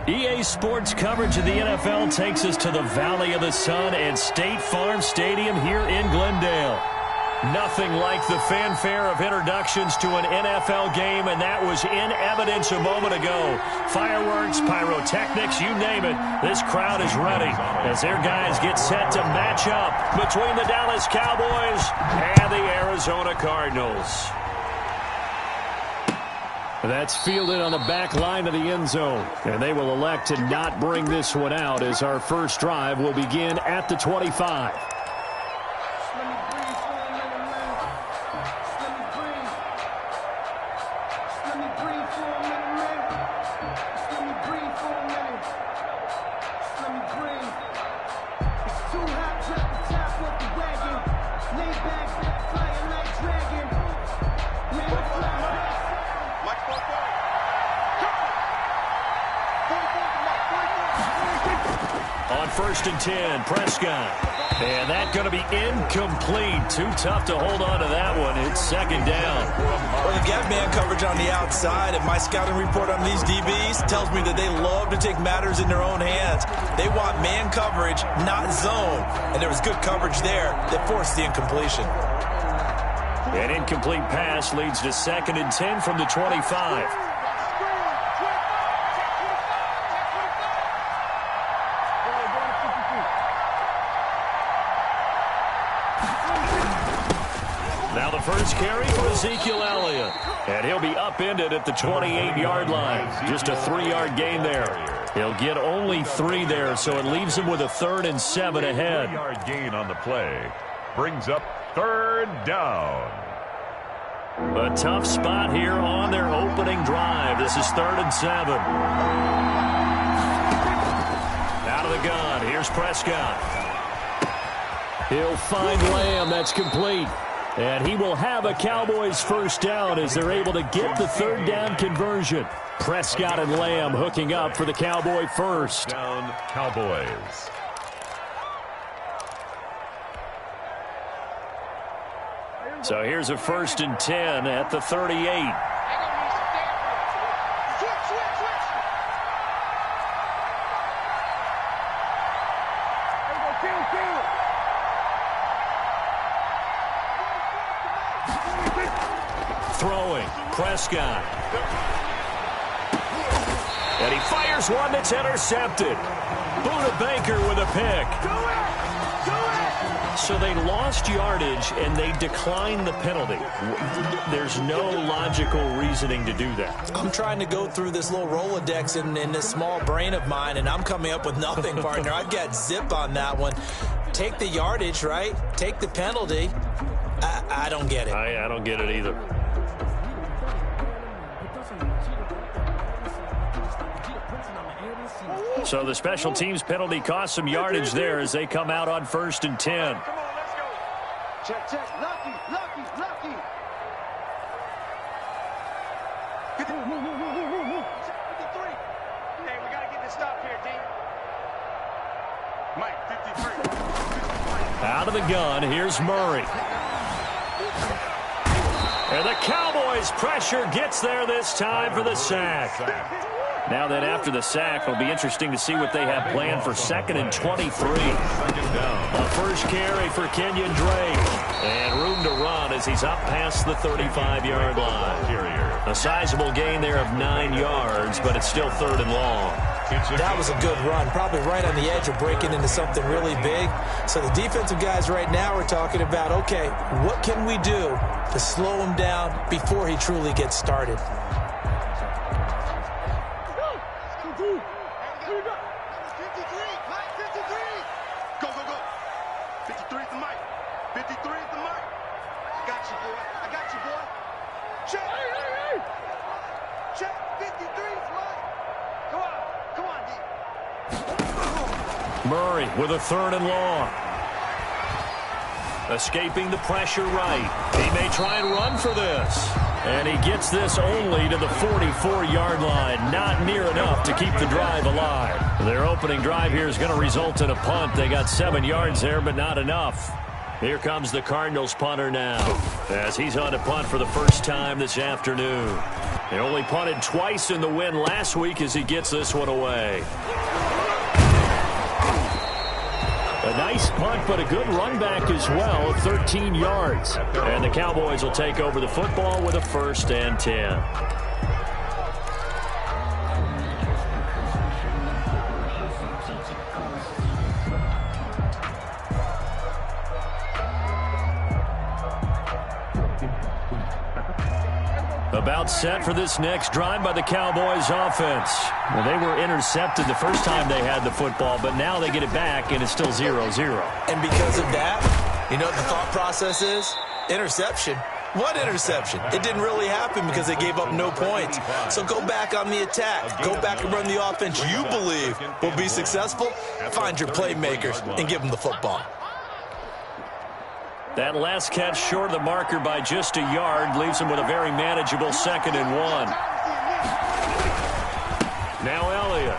EA Sports coverage of the NFL takes us to the Valley of the Sun and State Farm Stadium here in Glendale. Nothing like the fanfare of introductions to an NFL game, and that was in evidence a moment ago. Fireworks, pyrotechnics, you name it. This crowd is ready as their guys get set to match up between the Dallas Cowboys and the Arizona Cardinals. That's fielded on the back line of the end zone, and they will elect to not bring this one out as our first drive will begin at the 25. First and 10, Prescott. And that's going to be incomplete. Too tough to hold on to that one. It's second down. Well, they've got man coverage on the outside, and my scouting report on these DBs tells me that they love to take matters in their own hands. They want man coverage, not zone. And there was good coverage there that forced the incompletion. An incomplete pass leads to second and 10 from the 25. Now the first carry for Ezekiel Elliott. And he'll be upended at the 28-yard line. Just a 3-yard gain there. He'll get only 3 there, so it leaves him with a 3rd and 7 ahead. 3-yard gain on the play. Brings up 3rd down. A tough spot here on their opening drive. This is 3rd and 7. Out of the gun. Here's Prescott. He'll find Lamb. That's complete. And he will have a Cowboys first down as they're able to get the 3rd down conversion. Prescott and Lamb hooking up for the Cowboy first. Down Cowboys. So here's a 1st and 10 at the 38. Throwing, Prescott. And he fires one that's intercepted. Buda Baker with a pick. So they lost yardage, and they declined the penalty. There's no logical reasoning to do that. I'm trying to go through this little Rolodex in this small brain of mine, and I'm coming up with nothing, partner. I've got zip on that one. Take the yardage, right? Take the penalty. I don't get it. I don't get it either. So the special teams penalty cost some yardage there as they come out on 1st and 10. Come on, let's go. Check, check. Lucky. 53. Hey, we got to get this stop here, D. Mike, 53. Out of the gun, here's Murray. And the Cowboys' pressure gets there this time for the sack. Now then, after the sack, it'll be interesting to see what they have planned for 2nd and 23. A first carry for Kenyon Drake. And room to run as he's up past the 35-yard line. A sizable gain there of 9 yards, but it's still 3rd and long. That was a good run, probably right on the edge of breaking into something really big. So the defensive guys right now are talking about, okay, what can we do to slow him down before he truly gets started? Murray with a 3rd and long. Escaping the pressure right. He may try and run for this. And he gets this only to the 44-yard line. Not near enough to keep the drive alive. Their opening drive here is going to result in a punt. They got 7 yards there, but not enough. Here comes the Cardinals punter now as he's on to punt for the first time this afternoon. They only punted twice in the win last week as he gets this one away. A nice punt, but a good run back as well, 13 yards. And the Cowboys will take over the football with a 1st and 10. About set for this next drive by the Cowboys offense. Well, they were intercepted the first time they had the football, but now they get it back, and it's still 0-0. And because of that, you know what the thought process is? Interception. What interception? It didn't really happen because they gave up no points. So go back on the attack. Go back and run the offense you believe will be successful. Find your playmakers and give them the football. That last catch short of the marker by just a yard leaves him with a very manageable 2nd and 1. Now Elliott.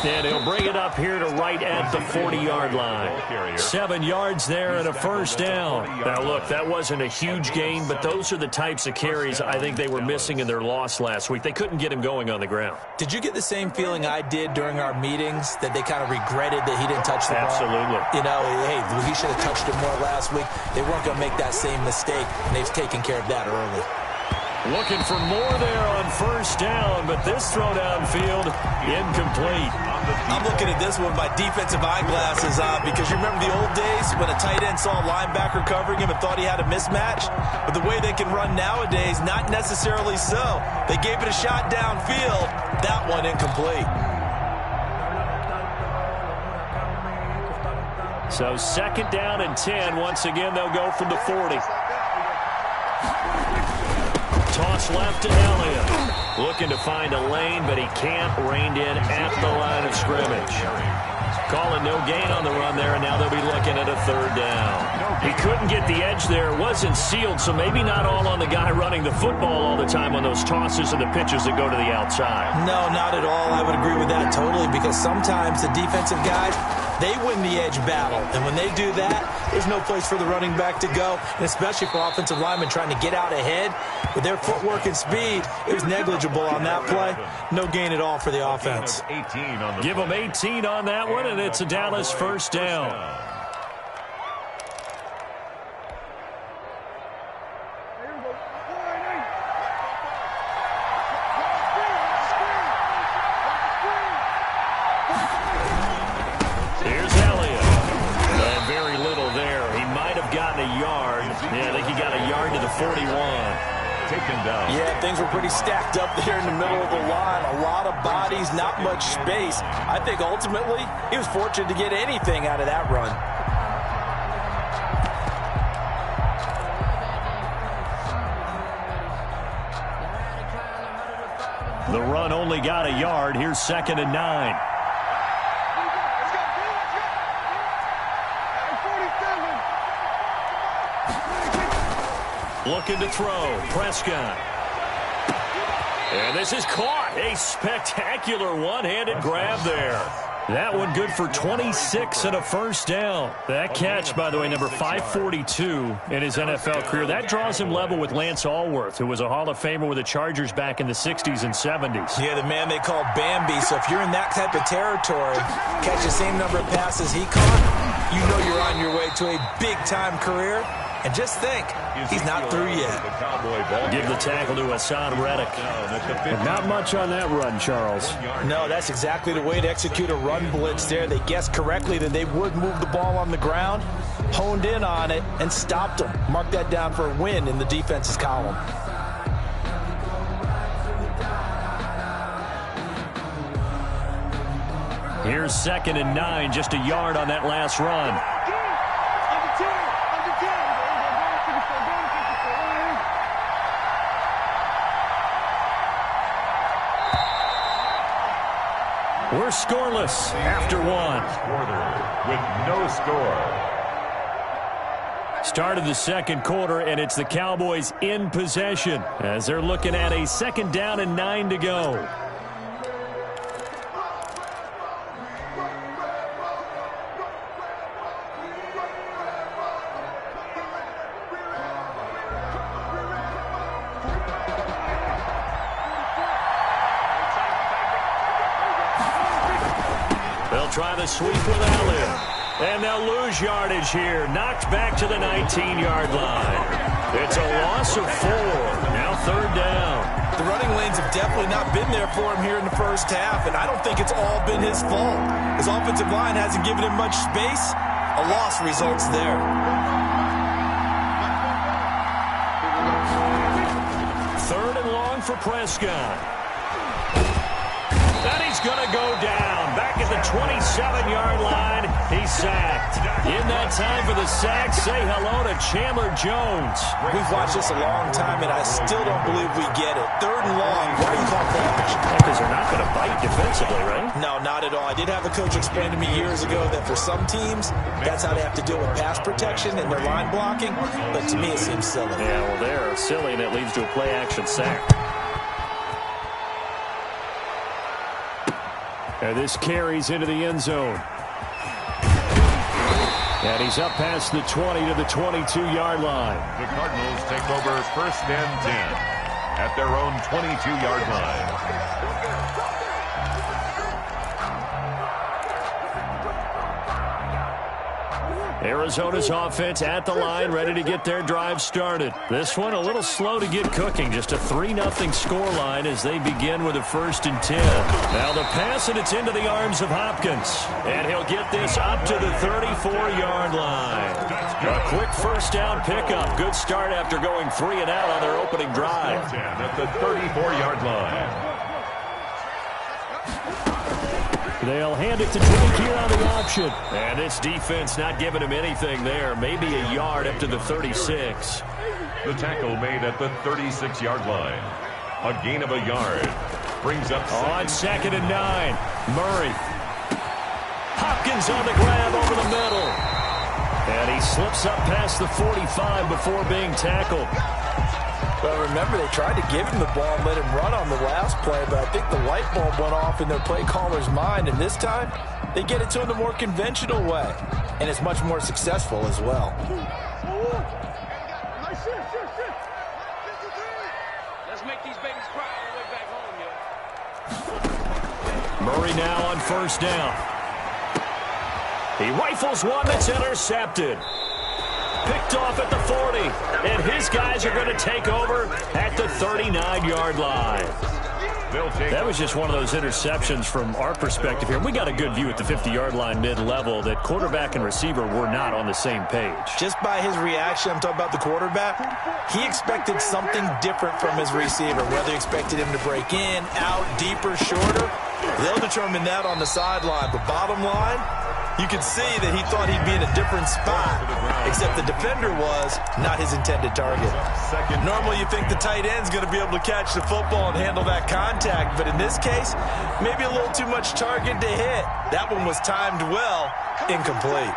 And he'll bring it up here to right at the 40-yard line. 7 yards there and a 1st down. Now, look, that wasn't a huge gain, but those are the types of carries I think they were missing in their loss last week. They couldn't get him going on the ground. Did you get the same feeling I did during our meetings, that they kind of regretted that he didn't touch the ball? Absolutely. You know, hey, he should have touched it more last week. They weren't going to make that same mistake, and they've taken care of that early. Looking for more there on 1st down, but this throw downfield incomplete. I'm looking at this one with my defensive eyeglasses on because you remember the old days when a tight end saw a linebacker covering him and thought he had a mismatch? But the way they can run nowadays, not necessarily so. They gave it a shot downfield. That one incomplete. So 2nd down and 10. Once again, they'll go from the 40. Toss left to Elliott. Looking to find a lane, but he can't. Reined in at the line of scrimmage. Calling no gain on the run there, and now they'll be looking at a 3rd down. He couldn't get the edge there. It wasn't sealed, so maybe not all on the guy running the football all the time on those tosses and the pitches that go to the outside. No, not at all. I would agree with that totally because sometimes the defensive guys, they win the edge battle. And when they do that, there's no place for the running back to go, and especially for offensive linemen trying to get out ahead. With their footwork and speed, it was negligible on that play. No gain at all for the offense. Give them 18 on that one, and it's a Dallas 1st down. Yeah, I think he got a yard to the 41. Taken down. Yeah, things were pretty stacked up there in the middle of the line. A lot of bodies, not much space. I think ultimately he was fortunate to get anything out of that run. The run only got a yard. Here's 2nd and 9. Looking to throw. Prescott. And this is caught. A spectacular one-handed grab there. That one good for 26 and a 1st down. That catch, by the way, number 542 in his NFL career. That draws him level with Lance Allworth, who was a Hall of Famer with the Chargers back in the 60s and 70s. Yeah, the man they called Bambi. So if you're in that type of territory, catch the same number of passes he caught, you know you're on your way to a big-time career. And just think, he's not through yet. Give the tackle to Hassan Reddick. Not much on that run, Charles. No, that's exactly the way to execute a run blitz there. They guessed correctly that they would move the ball on the ground, honed in on it, and stopped them. Mark that down for a win in the defense's column. Here's 2nd and 9, just a yard on that last run. We're scoreless after one. With no score. Start of the 2nd quarter, and it's the Cowboys in possession as they're looking at a 2nd down and 9 to go. try the sweep without him. And they'll lose yardage here. Knocked back to the 19-yard line. It's a loss of 4. Now 3rd down. The running lanes have definitely not been there for him here in the first half, and I don't think it's all been his fault. His offensive line hasn't given him much space. A loss results there. 3rd and long for Prescott. And he's going to go down. Back at the 27-yard line, he's sacked. In that time for the sack, say hello to Chandler Jones. We've watched this a long time, and I still don't believe we get it. 3rd and long. Why do you call play action? Because they're not going to bite defensively, right? No, not at all. I did have a coach explain to me years ago that for some teams, that's how they have to deal with pass protection and their line blocking. But to me, it seems silly. Yeah, well, they're silly, and it leads to a play-action sack. And this carries into the end zone. And he's up past the 20 to the 22-yard line. The Cardinals take over 1st and 10 at their own 22-yard line. Arizona's offense at the line, ready to get their drive started. This one a little slow to get cooking. Just a 3-0 scoreline as they begin with a 1st and 10. Now the pass, and it's into the arms of Hopkins. And he'll get this up to the 34-yard line. A quick 1st down pickup. Good start after going 3 and out on their opening drive. At the 34-yard line. They'll hand it to Drake here on the option. And this defense not giving him anything there. Maybe a yard up to the 36. The tackle made at the 36-yard line. A gain of a yard. Brings up on 2nd and 9. Murray. Hopkins on the grab over the middle. And he slips up past the 45 before being tackled. Well, remember, they tried to give him the ball and let him run on the last play, but I think the light bulb went off in their play caller's mind, and this time they get it to him the more conventional way, and it's much more successful as well. Let's make these babies cry all the way back home, yo. Murray now on 1st down. He rifles one that's intercepted. Picked off at the 40, and his guys are going to take over at the 39-yard line. That was just one of those interceptions from our perspective here. We got a good view at the 50-yard line mid-level that quarterback and receiver were not on the same page. Just by his reaction, I'm talking about the quarterback, he expected something different from his receiver, whether he expected him to break in, out, deeper, shorter. They'll determine that on the sideline, but bottom line, you could see that he thought he'd be in a different spot, except the defender was not his intended target. Normally you think the tight end's going to be able to catch the football and handle that contact, but in this case, maybe a little too much target to hit. That one was timed well, incomplete.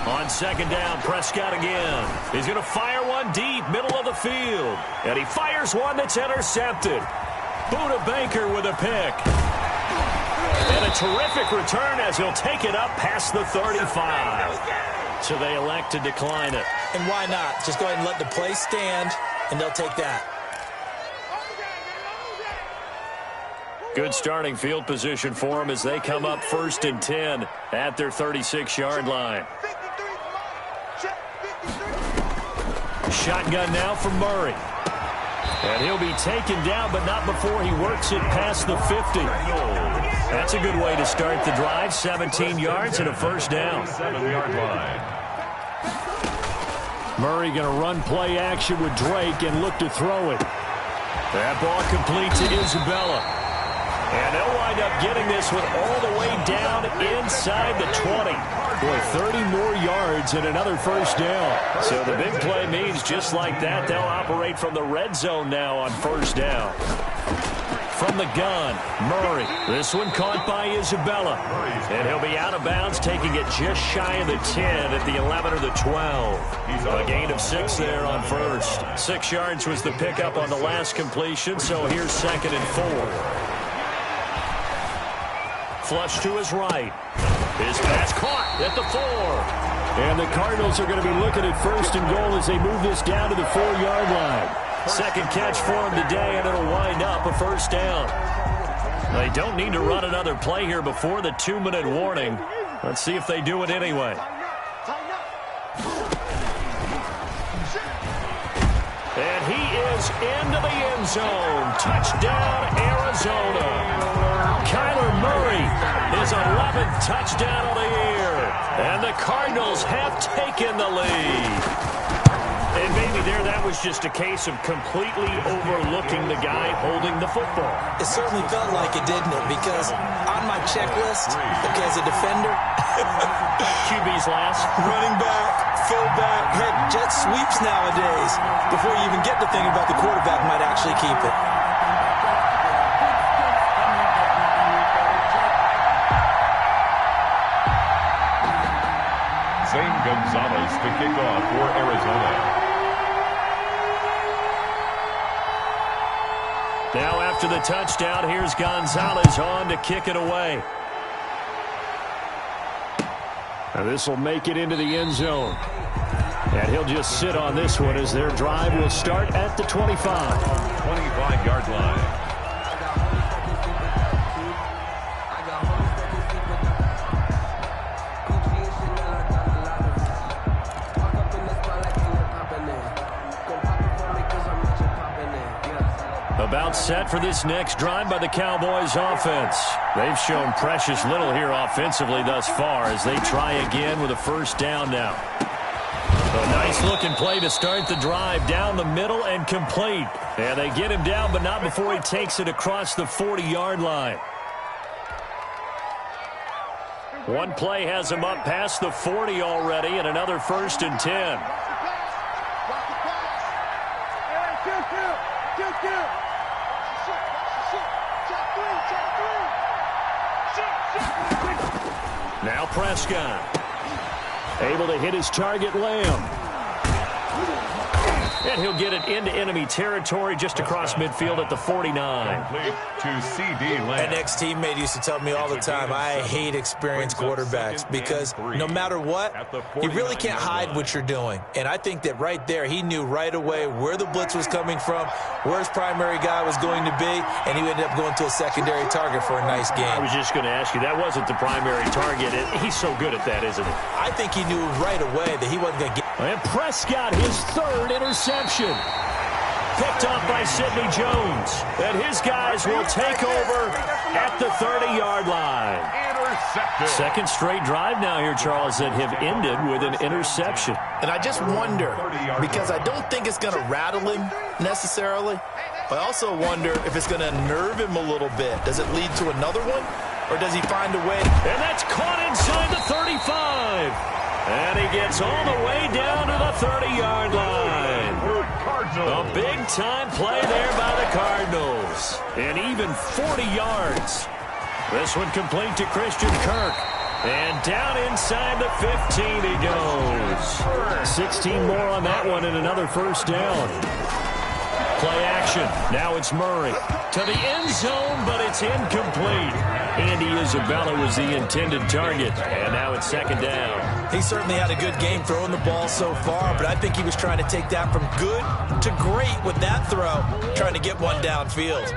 On 2nd down, Prescott again. He's going to fire one deep, middle of the field. And he fires one that's intercepted. Buda Baker with a pick. And a terrific return as he'll take it up past the 35. So they elect to decline it. And why not? Just go ahead and let the play stand, and they'll take that. Good starting field position for them as they come up 1st and 10 at their 36-yard line. Shotgun now for Murray. And he'll be taken down, but not before he works it past the 50. That's a good way to start the drive. 17 yards and a 1st down. 7-yard line. Murray going to run play action with Drake and look to throw it. That ball complete to Isabella. And they'll wind up getting this one all the way down inside the 20. Boy, 30 more yards and another 1st down. So the big play means just like that, they'll operate from the red zone now on 1st down. From the gun, Murray. This one caught by Isabella. And he'll be out of bounds, taking it just shy of the 10 at the 11 or the 12. A gain of 6 there on 1st. 6 yards was the pickup on the last completion, so here's 2nd and 4. Flush to his right. His pass caught at the 4. And the Cardinals are going to be looking at 1st and goal as they move this down to the 4-yard line. Second catch for him today, and it'll wind up a 1st down. They don't need to run another play here before the 2-minute warning. Let's see if they do it anyway. And he is into the end zone. Touchdown, Arizona. Kyler Murray, his 11th touchdown of the year. And the Cardinals have taken the lead. And maybe there, that was just a case of completely overlooking the guy holding the football. It certainly felt like it, didn't it? Because on my checklist, okay, as a defender, QB's last. running back, fullback, heck, jet sweeps nowadays. Before you even get to thinking about the quarterback might actually keep it. Zane Gonzalez to kick off for Arizona. Now after the touchdown, here's Gonzalez on to kick it away. Now this will make it into the end zone. And he'll just sit on this one as their drive will start at the 25. 25-yard line. About set for this next drive by the Cowboys offense. They've shown precious little here offensively thus far as they try again with a first down now. A nice looking play to start the drive down the middle and complete. And they get him down, but not before he takes it across the 40-yard line. One play has him up past the 40 already, and another 1st and 10. Now Prescott, able to hit his target, Lamb. And he'll get it into enemy territory just across midfield at the 49. Complete to C.D. Lamb. An ex-teammate used to tell me all the time, I hate experienced quarterbacks because no matter what, you really can't hide what you're doing. And I think that right there, he knew right away where the blitz was coming from, where his primary guy was going to be, and he ended up going to a secondary target for a nice game. I was just going to ask you, that wasn't the primary target. He's so good at that, isn't he? I think he knew right away that he wasn't going to get... And Prescott, his 3rd interception. Picked off by Sidney Jones. And his guys will take over at the 30-yard line. Second straight drive now here, Charles, that have ended with an interception. And I just wonder, because I don't think it's going to rattle him necessarily, but I also wonder if it's going to nerve him a little bit. Does it lead to another one, or does he find a way? And that's caught inside the 35. And he gets all the way down to the 30-yard line. A big-time play there by the Cardinals. And even 40 yards. This one complete to Christian Kirk. And down inside the 15 he goes. 16 more on that one and another first down. Play action. Now it's Murray. To the end zone, but it's incomplete. Andy Isabella was the intended target. And now it's 2nd down. He certainly had a good game throwing the ball so far, but I think he was trying to take that from good to great with that throw, trying to get one downfield.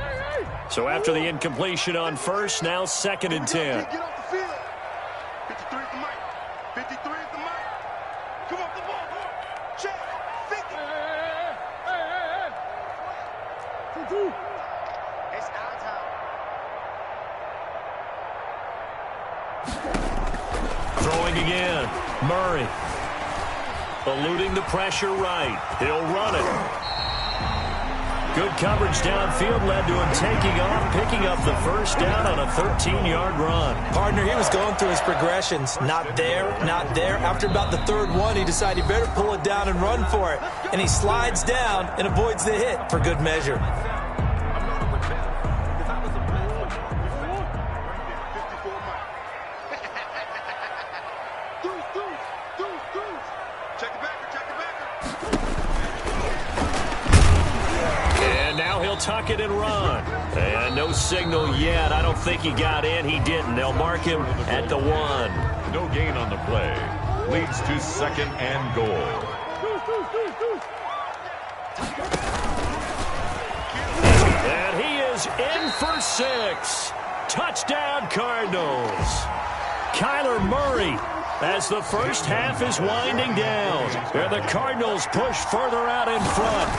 So after the incompletion on first, now 2nd and 10. Get off the field. 53 is the mic. 53 is the mic. Come off the ball. Check. 50. It's our time. Throwing again. Murray. Eluding the pressure right. He'll run it. Good coverage downfield led to him taking off, picking up the first down on a 13-yard run. Partner, he was going through his progressions. Not there, not there. After about the 3rd one, he decided he better pull it down and run for it. And he slides down and avoids the hit for good measure. Tuck it and run. And no signal yet. I don't think he got in. He didn't. They'll mark him at the 1. No gain on the play. Leads to 2nd and goal. And he is in for 6. Touchdown, Cardinals. Kyler Murray as the first half is winding down. And the Cardinals push further out in front.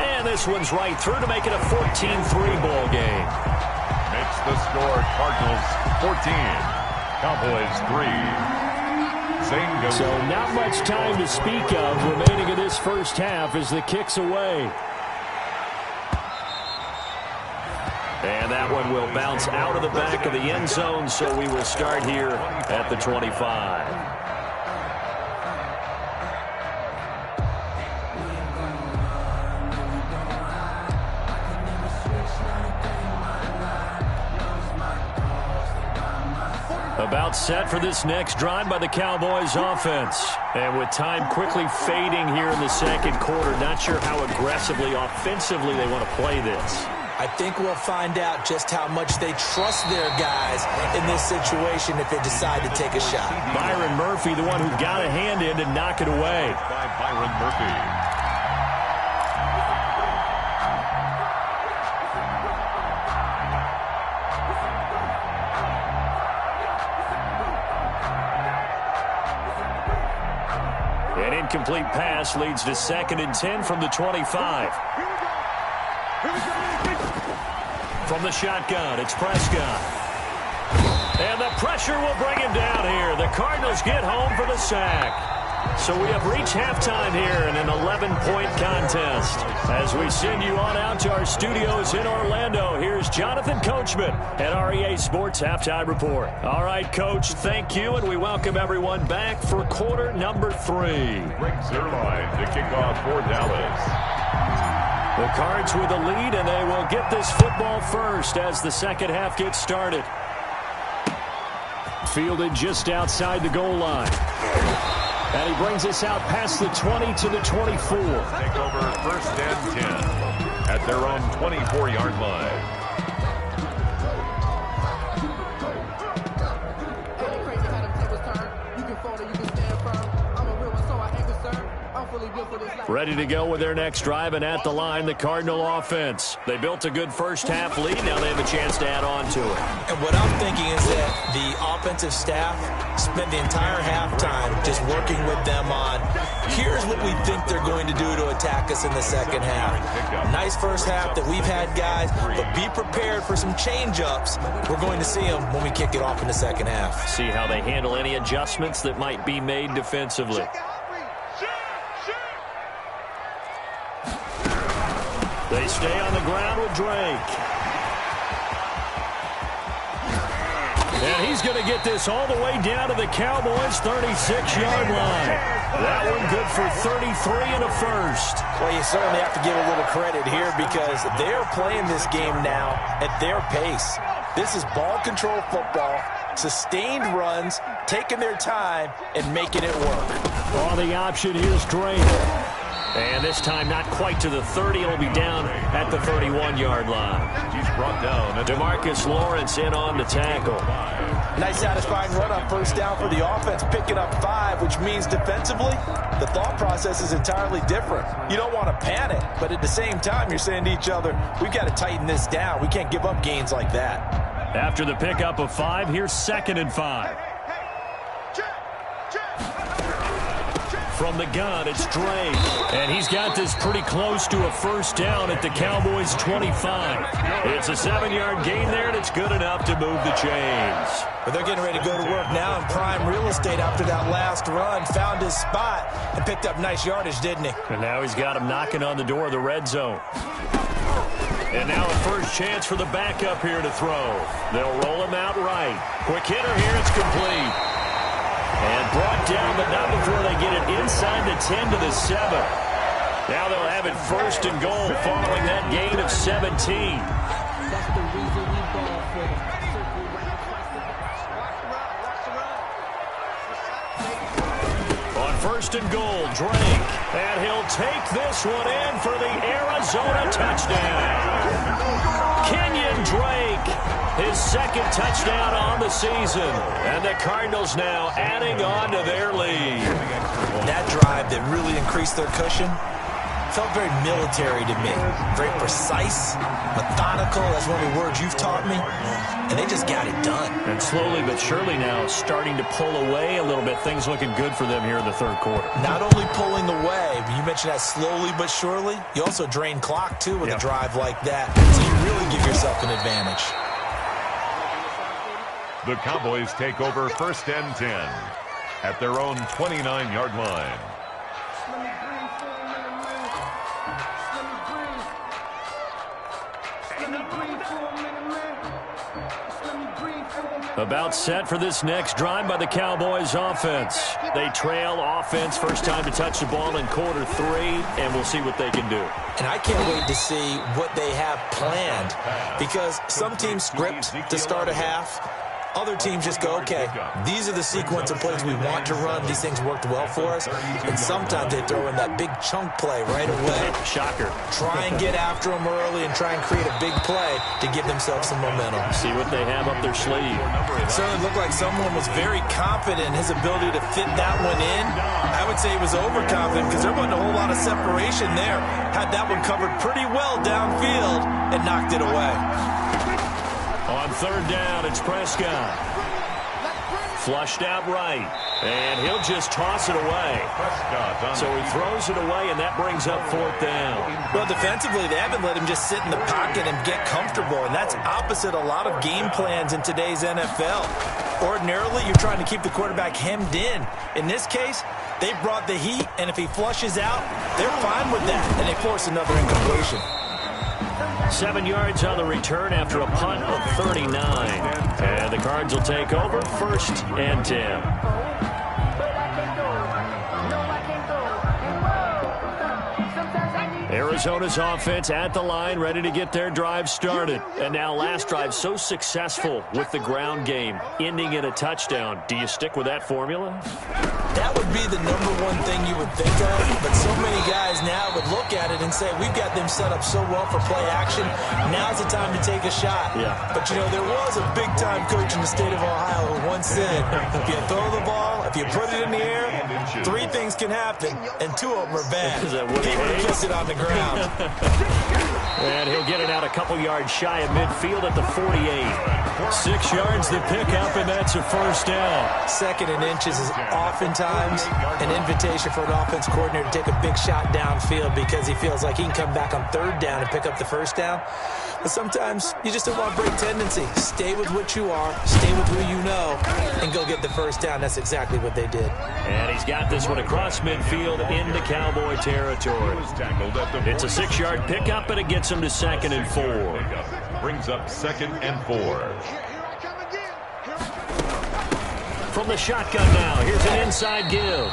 And this one's right through to make it a 14-3 ball game. Makes the score Cardinals 14, Cowboys 3. Same goes. So not much time to speak of remaining in this first half as the kick's away. And that one will bounce out of the back of the end zone, so we will start here at the 25. About set for this next drive by the Cowboys offense. And with time quickly fading here in the second quarter, not sure how aggressively, offensively they want to play this. I think we'll find out just how much they trust their guys in this situation if they decide to take a shot. Byron Murphy, the one who got a hand in to knock it away. By Byron Murphy. An incomplete pass leads to 2nd and 10 from the 25. From the shotgun, it's Prescott. And the pressure will bring him down here. The Cardinals get home for the sack. So we have reached halftime here in an 11-point contest. As we send you on out to our studios in Orlando, here's Jonathan Coachman at REA Sports Halftime Report. All right, Coach, thank you, and we welcome everyone back for quarter number 3. Greg Zerline to kick off for Dallas. The Cards with the lead, and they will get this football first as the second half gets started. Fielded just outside the goal line. And he brings us out past the 20 to the 24. Take over 1st and 10 at their own 24-yard line. Ready to go with their next drive, and at the line, the Cardinal offense. They built a good first-half lead. Now they have a chance to add on to it. And what I'm thinking is that the offensive staff spent the entire halftime just working with them on, here's what we think they're going to do to attack us in the second half. Nice first half that we've had, guys, but be prepared for some change-ups. We're going to see them when we kick it off in the second half. See how they handle any adjustments that might be made defensively. They stay on the ground with Drake. And he's going to get this all the way down to the Cowboys' 36-yard line. That one good for 33 and a first. Well, you certainly have to give a little credit here because they're playing this game now at their pace. This is ball control football, sustained runs, taking their time, and making it work. On the option, here's Drake. And this time not quite to the 30. It'll be down at the 31-yard line. He's brought down. DeMarcus Lawrence in on the tackle. Nice satisfying run on first down for the offense, picking up 5, which means defensively, the thought process is entirely different. You don't want to panic, but at the same time, you're saying to each other, we've got to tighten this down. We can't give up gains like that. After the pickup of 5, here's 2nd and 5. From the gun, it's Drake. And he's got this pretty close to a first down at the Cowboys' 25. It's a 7-yard gain there, and it's good enough to move the chains. But they're getting ready to go to work now in prime real estate after that last run. Found his spot and picked up nice yardage, didn't he? And now he's got him knocking on the door of the red zone. And now a first chance for the backup here to throw. They'll roll him out right. Quick hitter here, it's complete. And brought down, but not before they get it inside the 10 to the 7. Now they'll have it 1st and goal following that gain of 17. On 1st and goal, Drake. And he'll take this one in for the Arizona touchdown. Kenyon Drake, his 2nd touchdown on the season. And the Cardinals now adding on to their lead. That drive that really increased their cushion felt very military to me. Very precise, methodical. That's one of the words you've taught me. And they just got it done. And slowly but surely now starting to pull away a little bit. Things looking good for them here in the third quarter. Not only pulling away, but you mentioned that slowly but surely. You also drain clock, too, with a drive like that. So you really give yourself an advantage. The Cowboys take over 1st and 10 at their own 29-yard line. About set for this next drive by the Cowboys offense. They trail offense, first time to touch the ball in quarter 3, and we'll see what they can do. And I can't wait to see what they have planned, because some teams script to start a half. Other teams just go, okay, these are the sequence of plays we want to run. These things worked well for us. And sometimes they throw in that big chunk play right away. Shocker. Try and get after them early and try and create a big play to give themselves some momentum. See what they have up their sleeve. It certainly looked like someone was very confident in his ability to fit that one in. I would say he was overconfident because there wasn't a whole lot of separation there. Had that one covered pretty well downfield and knocked it away. On third down, it's Prescott. Flushed out right. And he'll just toss it away. So he throws it away, and that brings up 4th down. Well, defensively, they haven't let him just sit in the pocket and get comfortable, and that's opposite a lot of game plans in today's NFL. Ordinarily, you're trying to keep the quarterback hemmed in. In this case, they brought the heat, and if he flushes out, they're fine with that, and they force another incompletion. 7 yards on the return after a punt of 39. And the Cards will take over 1st and 10. Arizona's offense at the line, ready to get their drive started. And now last drive so successful with the ground game, ending in a touchdown. Do you stick with that formula? That would be the #1 thing you would think of, but so many guys now would look at it and say, we've got them set up so well for play action, now's the time to take a shot. Yeah. But, you know, there was a big-time coach in the state of Ohio who once said, if you throw the ball, if you put it in the air, 3 things can happen, and 2 of them are bad. He would have kissed it on the ground. And he'll get it out a couple yards shy of midfield at the 48. 6 yards the pickup, and that's a 1st down. 2nd and inches is oftentimes an invitation for an offense coordinator to take a big shot downfield because he feels like he can come back on 3rd down and pick up the 1st down. But sometimes you just don't want to break tendency. Stay with what you are, stay with who you know, and go get the 1st down. That's exactly what they did. And he's got this one across midfield into Cowboy territory. It's a 6-yard pickup, and it gets him to 2nd and 4. Brings up 2nd and 4. From the shotgun now, here's an inside give.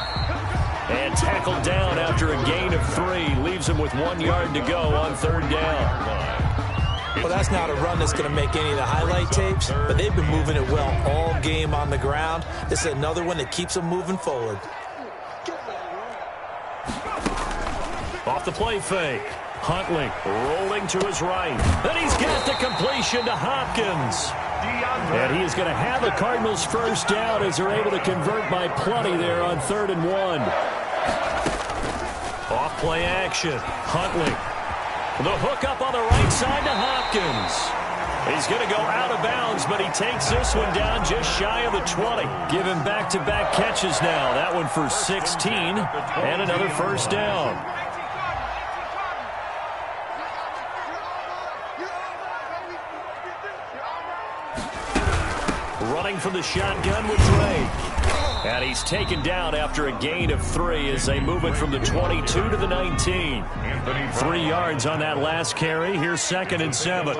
And tackled down after a gain of 3. Leaves him with 1 yard to go on 3rd down. Well, that's not a run that's going to make any of the highlight tapes, but they've been moving it well all game on the ground. This is another one that keeps them moving forward. Off the play fake. Huntley rolling to his right. And he's got the completion to Hopkins. And he is going to have the Cardinals' 1st down as they're able to convert by plenty there on 3rd and 1. Off play action. Huntley. The hook up on the right side to Hopkins. He's going to go out of bounds, but he takes this one down just shy of the 20. Give him back-to-back catches now. That one for 16 and another 1st down. Running from the shotgun with Drake. And he's taken down after a gain of 3 as they move it from the 22 to the 19. 3 yards on that last carry. Here's 2nd and 7.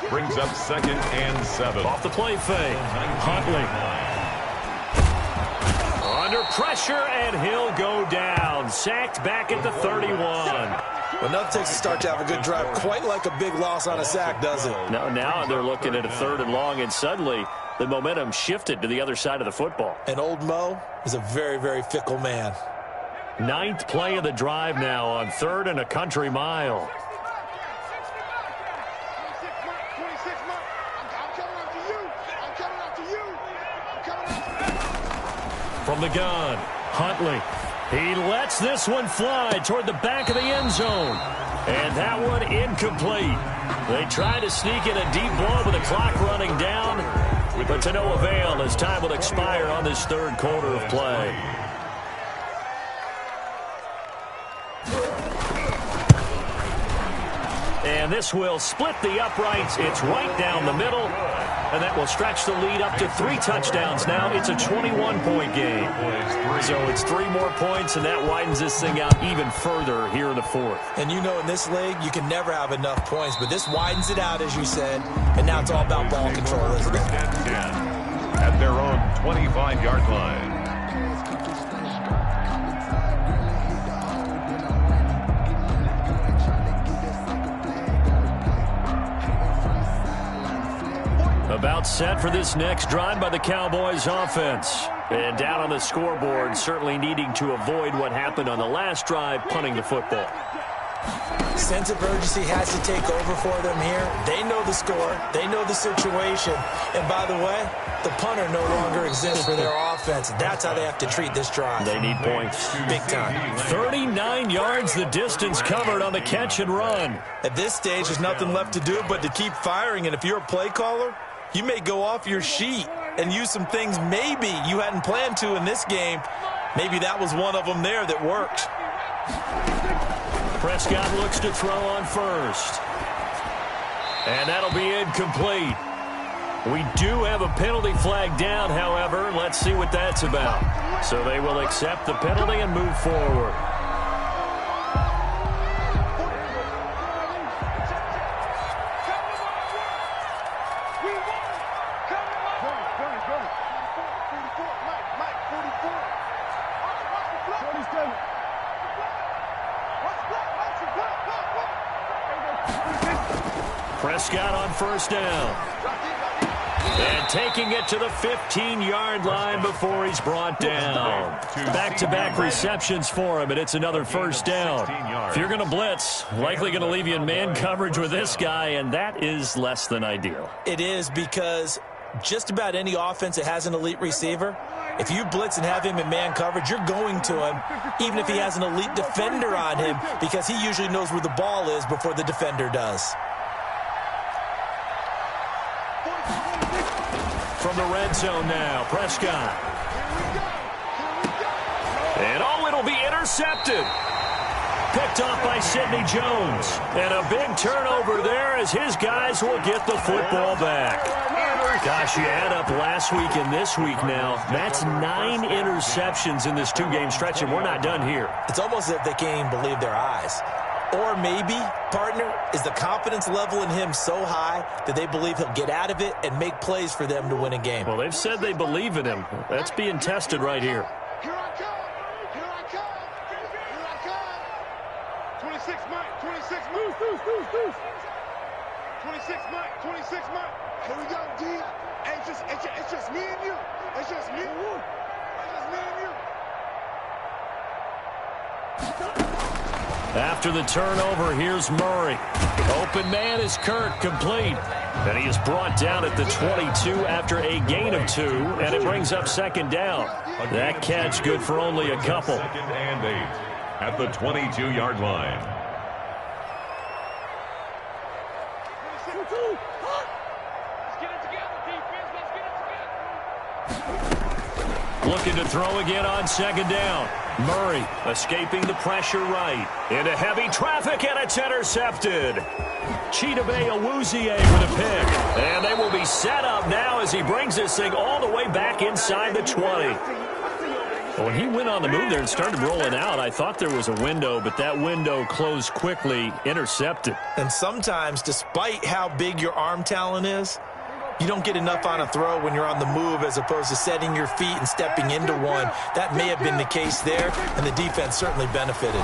Brings up 2nd and 7. Off the play fake. Huntley. Under pressure, and he'll go down. Sacked back at the 31. Well, nothing takes a start to have a good drive quite like a big loss on a sack, does it? No, now they're looking at a 3rd and long, and suddenly the momentum shifted to the other side of the football. And old Mo is a very, very fickle man. 9th play of the drive now on 3rd and a country mile. From the gun, Huntley. He lets this one fly toward the back of the end zone. And that one incomplete. They try to sneak in a deep ball with the clock running down, but to no avail as time will expire on this third quarter of play. And this will split the uprights. It's right down the middle. And that will stretch the lead up to 3 touchdowns now. It's a 21-point game. So it's 3 more points, and that widens this thing out even further here in the fourth. And you know in this league, you can never have enough points, but this widens it out, as you said. And now it's all about ball control, isn't it? At their own 25-yard line. About set for this next drive by the Cowboys offense. And down on the scoreboard, certainly needing to avoid what happened on the last drive, punting the football. Sense of urgency has to take over for them here. They know the score. They know the situation. And by the way, the punter no longer exists for their offense. That's how they have to treat this drive. They need points. Big time. 39 yards the distance covered on the catch and run. At this stage, there's nothing left to do but to keep firing. And if you're a play caller, you may go off your sheet and use some things maybe you hadn't planned to in this game. Maybe that was one of them there that worked. Prescott looks to throw on first. And that'll be incomplete. We do have a penalty flag down, however. Let's see what that's about. So they will accept the penalty and move forward. Prescott on first down. And taking it to the 15-yard line before he's brought down. Back-to-back receptions for him, and it's another first down. If you're going to blitz, likely going to leave you in man coverage with this guy, and that is less than ideal. It is, because just about any offense that has an elite receiver, if you blitz and have him in man coverage, you're going to him, even if he has an elite defender on him, because he usually knows where the ball is before the defender does. From the red zone now, Prescott. And it'll be intercepted. Picked off by Sidney Jones. And a big turnover there as his guys will get the football back. Gosh, you add up last week and this week now. That's 9 interceptions in this 2-game stretch, and we're not done here. It's almost as if they can't even believe their eyes. Or maybe, partner, is the confidence level in him so high that they believe he'll get out of it and make plays for them to win a game. Well, they've said they believe in him. That's being tested right here. Here I come. Here I come. Here I come. 26, Mike. 26, Mike. 26, Mike. 26, Mike. Here we go, D. Hey, it's just me and you. It's just me and you. It's just me and you. After the turnover, here's Murray. Open man is Kirk, complete. And he is brought down at the 22 after a gain of 2, and it brings up second down. That catch good for only a couple. Second and 8 at the 22-yard line. Let's get it together, defense. Let's get it together. Looking to throw again on second down. Murray escaping the pressure right. Into heavy traffic, and it's intercepted. Chidobe Awuzie with a pick. And they will be set up now as he brings this thing all the way back inside the 20. When he went on the move there and started rolling out, I thought there was a window, but that window closed quickly, intercepted. And sometimes, despite how big your arm talent is, you don't get enough on a throw when you're on the move as opposed to setting your feet and stepping into one. That may have been the case there, and the defense certainly benefited.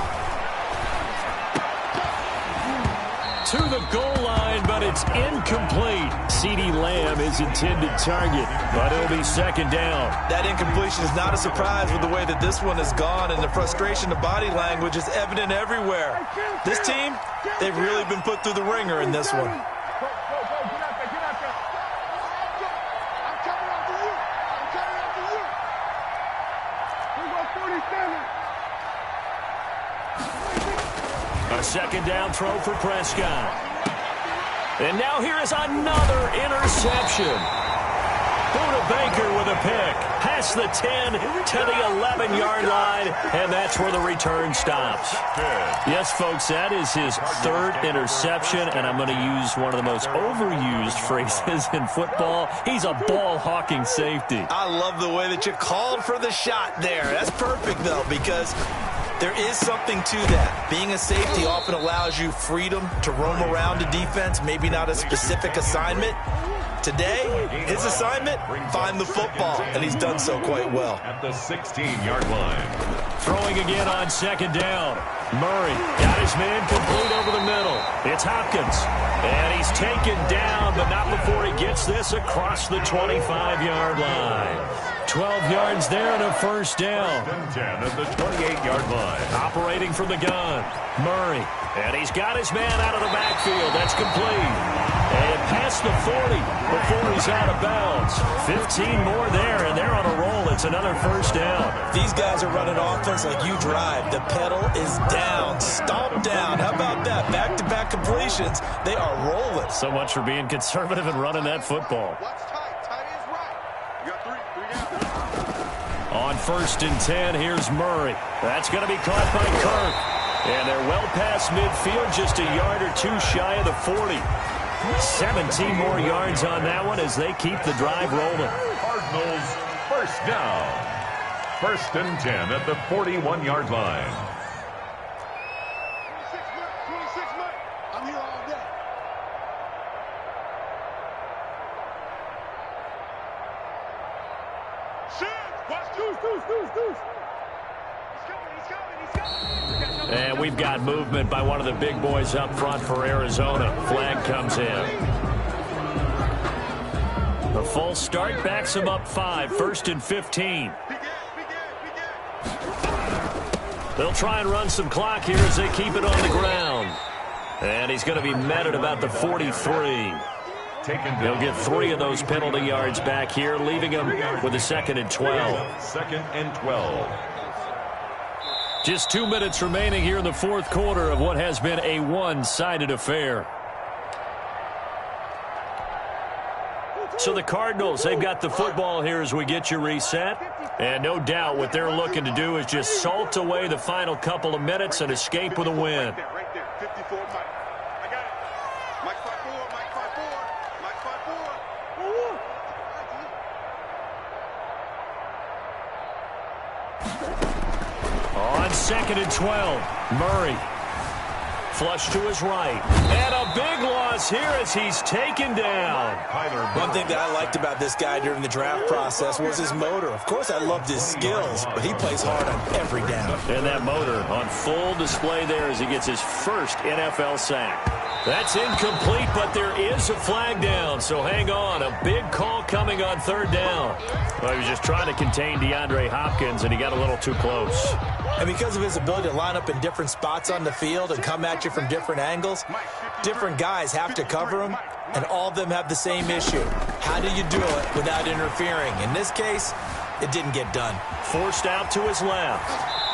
To the goal line, but it's incomplete. CeeDee Lamb is intended target, but it'll be second down. That incompletion is not a surprise with the way that this one has gone, and the frustration of body language is evident everywhere. This team, they've really been put through the ringer in this one. A second down throw for Prescott. And now here is another interception. Buda Baker with a pick. Past the 10 to the 11-yard line, and that's where the return stops. Yes, folks, that is his third interception, and I'm going to use one of the most overused phrases in football. He's a ball-hawking safety. I love the way that you called for the shot there. That's perfect, though, because there is something to that. Being a safety often allows you freedom to roam around a defense, maybe not a specific assignment. Today, his assignment, find the football, and he's done so quite well. At the 16-yard line. Throwing again on second down. Murray got his man complete over the middle. It's Hopkins. And he's taken down, but not before he gets this across the 25-yard line. 12 yards there and a first down. 10 at the 28-yard line. Operating from the gun. Murray. And he's got his man out of the backfield. That's complete. And past the 40 before he's out of bounds. 15 more there, and they're on a roll. It's another first down. These guys are running offense like you drive. The pedal is down, stomp down. How about that? Back-to-back completions. They are rolling. So much for being conservative and running that football. Watch tight. Tight is right. You got three down. On first and 10, here's Murray. That's going to be caught by Kirk. And they're well past midfield, just a yard or two shy of the 40. 17 more yards on that one as they keep the drive rolling. Cardinals first down. First and 10 at the 41-yard line. 26 Mike. I'm here all day. Shit! Watch deuce. And we've got movement by one of the big boys up front for Arizona. Flag comes in. The false start backs him up 5. First and 15. They'll try and run some clock here as they keep it on the ground. And he's going to be met at about the 43. He'll get 3 of those penalty yards back here, leaving him with a second and 12. Second and 12. Just 2 minutes remaining here in the fourth quarter of what has been a one-sided affair. So the Cardinals, they've got the football here as we get you reset. And no doubt what they're looking to do is just salt away the final couple of minutes and escape with a win. Right there, 54 Mike. I got it. Mike 5-4, Mike 5-4, Mike 5-4. On second and 12, Murray. Flush to his right. And a big loss here as he's taken down. One thing that I liked about this guy during the draft process was his motor. Of course, I loved his skills, but he plays hard on every down. And that motor on full display there as he gets his first NFL sack. That's incomplete, but there is a flag down, so hang on. A big call coming on third down. Well, he was just trying to contain DeAndre Hopkins, and he got a little too close. And because of his ability to line up in different spots on the field and come at you from different angles, different guys have to cover him, and all of them have the same issue. How do you do it without interfering? In this case, it didn't get done. Forced out to his left.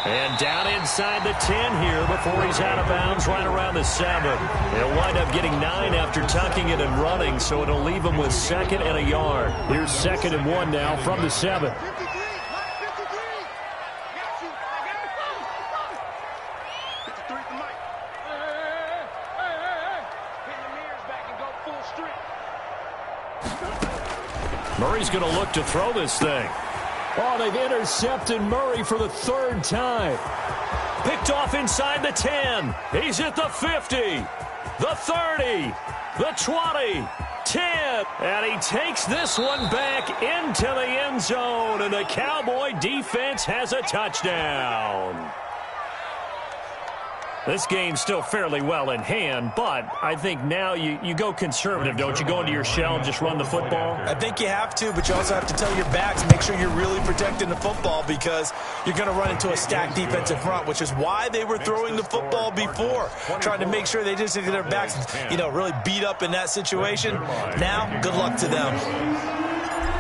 And down inside the 10 here before he's out of bounds right around the 7. He'll wind up getting 9 after tucking it and running, so it'll leave him with second and a yard. Here's second and 1 now from the 7. 53, to Mike. Pin the mirrors back and go full strength. Murray's going to look to throw this thing. Oh, they've intercepted Murray for the third time. Picked off inside the 10. He's at the 50, the 30, the 20, 10. And he takes this one back into the end zone, and the Cowboy defense has a touchdown. This game's still fairly well in hand, but I think now you go conservative, don't you? Go into your shell and just run the football? I think you have to, but you also have to tell your backs, make sure you're really protecting the football because you're going to run into a stacked defensive front, which is why they were throwing the football before, trying to make sure they just get their backs, really beat up in that situation. Now, good luck to them.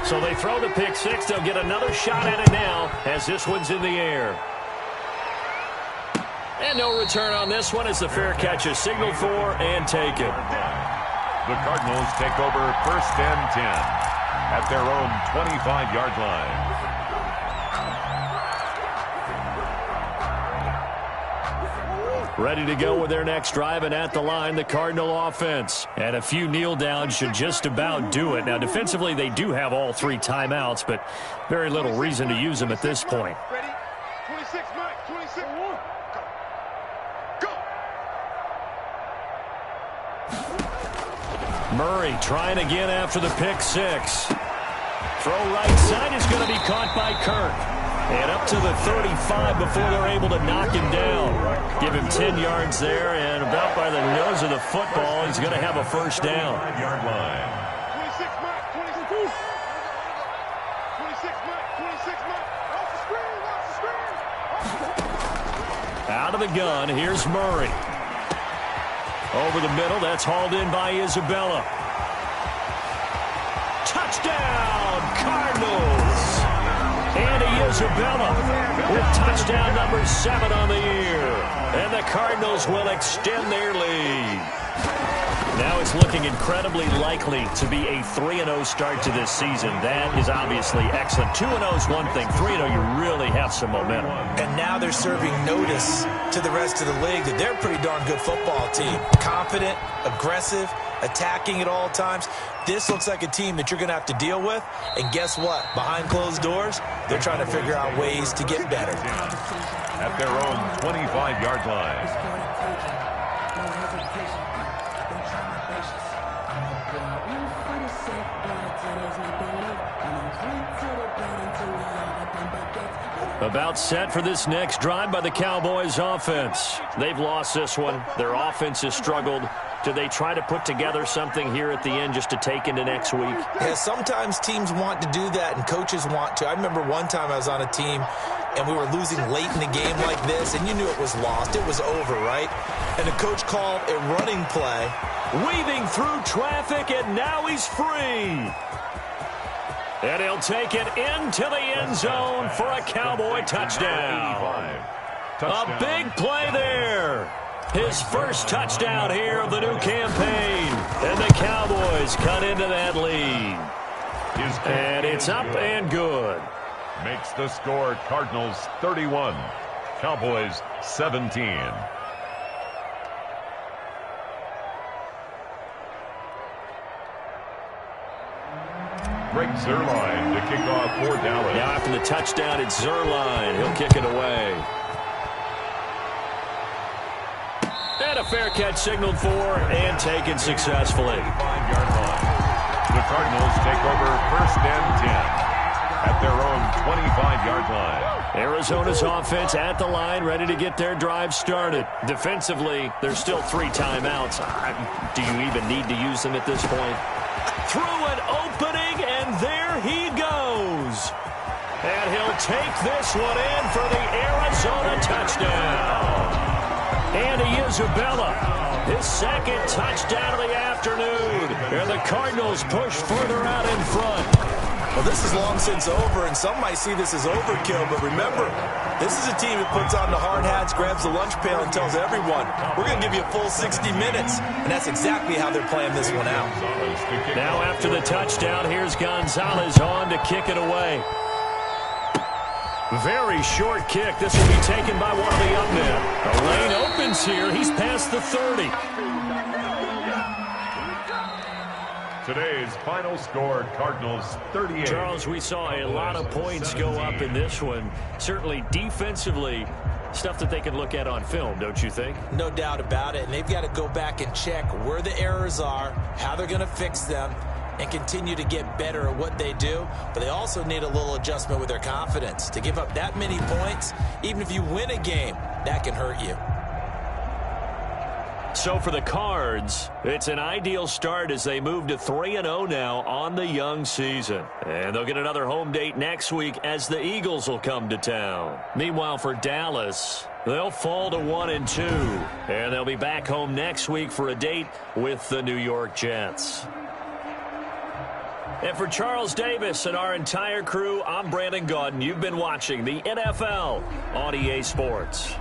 So they throw the pick six. They'll get another shot at it now as this one's in the air. And no return on this one as the fair catch is signaled for and taken. The Cardinals take over 1st and 10 at their own 25-yard line. Ready to go with their next drive, and at the line, the Cardinal offense. And a few kneel downs should just about do it. Now, defensively, they do have all 3 timeouts, but very little reason to use them at this point. Ready? 26, Mike. 26. Go. Murray trying again after the pick 6. Throw right side is going to be caught by Kirk. And up to the 35 before they're able to knock him down. Give him 10 yards there, and about by the nose of the football, he's going to have a first down. 5-yard line. 26, Mike. 26. 26, Mike. 26, Mike. Off the screen. Off the screen. Out of the gun, here's Murray. Over the middle, that's hauled in by Isabella. Touchdown, Cardinals! Andy Isabella with touchdown number 7 on the year. And the Cardinals will extend their lead. Now it's looking incredibly likely to be a 3-0 start to this season. That is obviously excellent. 2-0 is one thing. 3-0, you really have some momentum. And now they're serving notice to the rest of the league that they're a pretty darn good football team. Confident, aggressive, attacking at all times. This looks like a team that you're going to have to deal with. And guess what? Behind closed doors, they're trying to figure out ways to get better. At their own 25-yard line. About set for this next drive by the Cowboys offense. They've lost this one. Their offense has struggled. Do they try to put together something here at the end just to take into next week? Yeah, sometimes teams want to do that and coaches want to. I remember one time I was on a team and we were losing late in the game like this, and you knew it was lost. It was over, right? And the coach called a running play. Weaving through traffic, and now he's free. And he'll take it into the end zone for a Cowboy touchdown. A big play there. His first touchdown here of the new campaign. And the Cowboys cut into that lead. And it's up and good. Makes the score Cardinals 31, Cowboys 17. Greg Zuerlein to kick off for Dallas. Now after the touchdown, it's Zuerlein. He'll kick it away. And a fair catch signaled for and taken successfully. 5-yard line. The Cardinals take over 1st and 10 at their own 25-yard line. Arizona's offense at the line, ready to get their drive started. Defensively, there's still 3 timeouts. Do you even need to use them at this point? Through an opening, and there he goes. And he'll take this one in for the Arizona touchdown. Andy Isabella, his second touchdown of the afternoon. And the Cardinals push further out in front. Well, this is long since over, and some might see this as overkill, but remember, this is a team that puts on the hard hats, grabs the lunch pail, and tells everyone, we're going to give you a full 60 minutes, and that's exactly how they're playing this one out. Now after the touchdown, here's Gonzalez on to kick it away. Very short kick. This will be taken by one of the up men. The lane opens here. He's past the 30. Today's final score, Cardinals 38. Charles, we saw a lot of points go up in this one. Certainly defensively, stuff that they can look at on film, don't you think? No doubt about it, and they've got to go back and check where the errors are, how they're going to fix them, and continue to get better at what they do. But they also need a little adjustment with their confidence. To give up that many points, even if you win a game, that can hurt you. So for the Cards, it's an ideal start as they move to 3-0 now on the young season. And they'll get another home date next week as the Eagles will come to town. Meanwhile, for Dallas, they'll fall to 1-2. And they'll be back home next week for a date with the New York Jets. And for Charles Davis and our entire crew, I'm Brandon Gaudin. You've been watching the NFL on EA Sports.